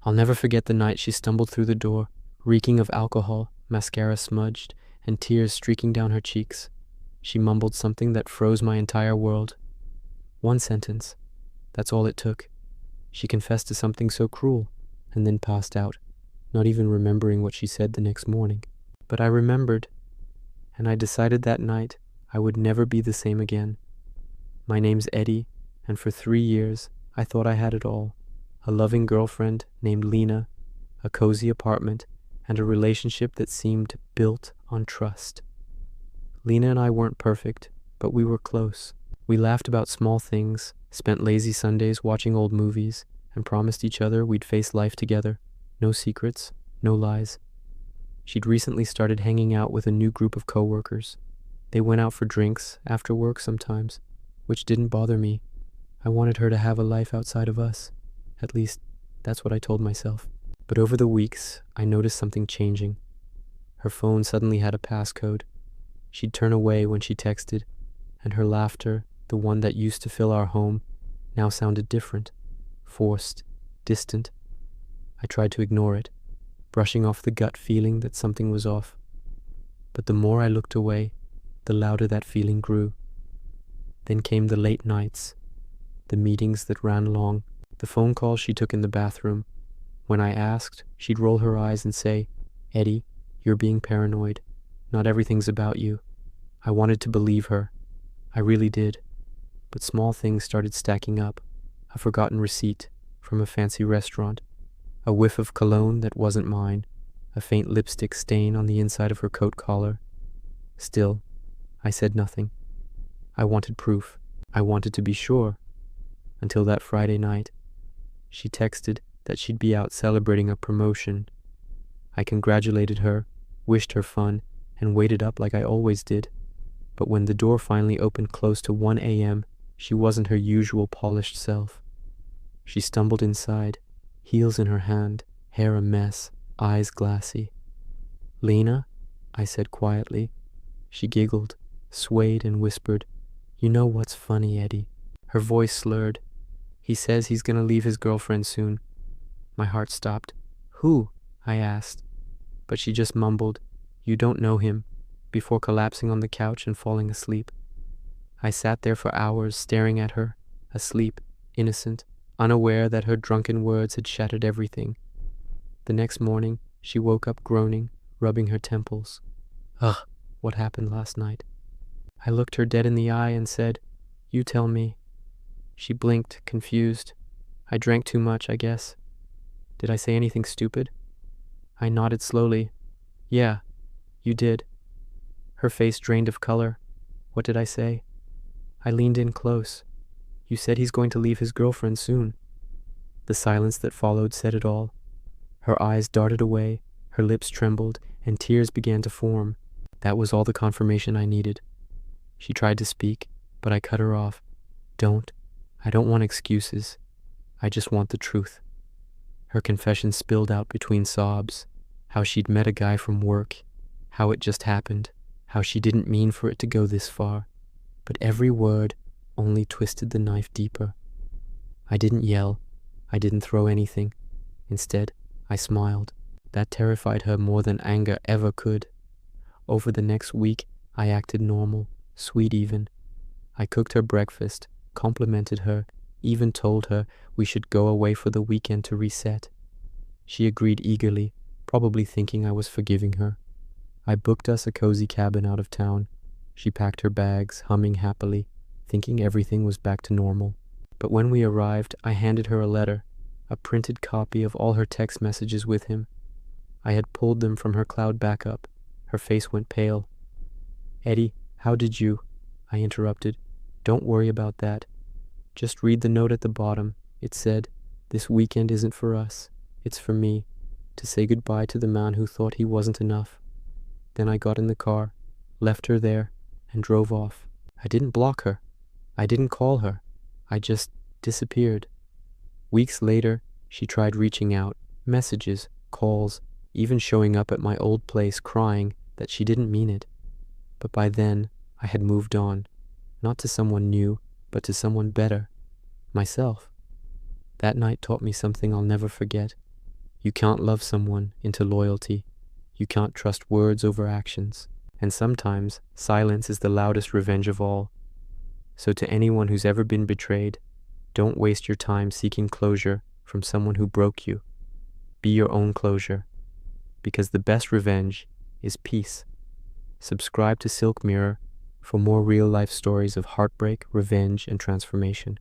I'll never forget the night she stumbled through the door, reeking of alcohol, mascara smudged, and tears streaking down her cheeks. She mumbled something that froze my entire world. One sentence. That's all it took. She confessed to something so cruel, and then passed out, not even remembering what she said the next morning. But I remembered, and I decided that night I would never be the same again. My name's Eddy, and for 3 years I thought I had it all. A loving girlfriend named Lena, a cozy apartment, and a relationship that seemed built on trust. Lena and I weren't perfect, but we were close. We laughed about small things, spent lazy Sundays watching old movies, and promised each other we'd face life together. No secrets, no lies. She'd recently started hanging out with a new group of coworkers. They went out for drinks after work sometimes, which didn't bother me. I wanted her to have a life outside of us. At least, that's what I told myself. But over the weeks, I noticed something changing. Her phone suddenly had a passcode. She'd turn away when she texted, and her laughter, the one that used to fill our home, now sounded different, forced, distant. I tried to ignore it, brushing off the gut feeling that something was off. But the more I looked away, the louder that feeling grew. Then came the late nights, the meetings that ran long, the phone calls she took in the bathroom. When I asked, she'd roll her eyes and say, "Eddy, you're being paranoid. Not everything's about you." I wanted to believe her. I really did. But small things started stacking up. A forgotten receipt from a fancy restaurant, a whiff of cologne that wasn't mine, a faint lipstick stain on the inside of her coat collar. Still, I said nothing. I wanted proof. I wanted to be sure. Until that Friday night. She texted that she'd be out celebrating a promotion. I congratulated her, wished her fun, and waited up like I always did. But when the door finally opened close to 1 a.m., she wasn't her usual polished self. She stumbled inside, heels in her hand, hair a mess, eyes glassy. "Lena?" I said quietly. She giggled, swayed, and whispered, "You know what's funny, Eddy?" Her voice slurred. "He says he's gonna leave his girlfriend soon." My heart stopped. "Who?" I asked. But she just mumbled, "You don't know him," before collapsing on the couch and falling asleep. I sat there for hours staring at her, asleep, innocent, unaware that her drunken words had shattered everything. The next morning, she woke up groaning, rubbing her temples. Ugh, what happened last night? I looked her dead in the eye and said, "You tell me." She blinked, confused. I drank too much, I guess. Did I say anything stupid? I nodded slowly. "Yeah, you did." Her face drained of color. What did I say? I leaned in close. "You said he's going to leave his girlfriend soon." The silence that followed said it all. Her eyes darted away, her lips trembled, and tears began to form. That was all the confirmation I needed. She tried to speak, but I cut her off. I don't want excuses. I just want the truth." Her confession spilled out between sobs. How she'd met a guy from work. How it just happened. How she didn't mean for it to go this far. But every word only twisted the knife deeper. I didn't yell. I didn't throw anything. Instead, I smiled. That terrified her more than anger ever could. Over the next week, I acted normal, sweet even. I cooked her breakfast, complimented her, even told her we should go away for the weekend to reset. She agreed eagerly, probably thinking I was forgiving her. I booked us a cozy cabin out of town. She packed her bags, humming happily, thinking everything was back to normal. But when we arrived, I handed her a letter, a printed copy of all her text messages with him. I had pulled them from her cloud backup. Her face went pale. "Eddy, how did you?" I interrupted. "Don't worry about that. Just read the note at the bottom. It said, 'This weekend isn't for us. It's for me, to say goodbye to the man who thought he wasn't enough.'" Then I got in the car, left her there, and drove off. I didn't block her. I didn't call her. I just disappeared. Weeks later, she tried reaching out, messages, calls, even showing up at my old place crying that she didn't mean it. But by then, I had moved on, not to someone new, but to someone better, myself. That night taught me something I'll never forget. You can't love someone into loyalty. You can't trust words over actions. And sometimes, silence is the loudest revenge of all. So to anyone who's ever been betrayed, don't waste your time seeking closure from someone who broke you. Be your own closure, because the best revenge is peace. Subscribe to SilkMirror for more real-life stories of heartbreak, revenge, and transformation.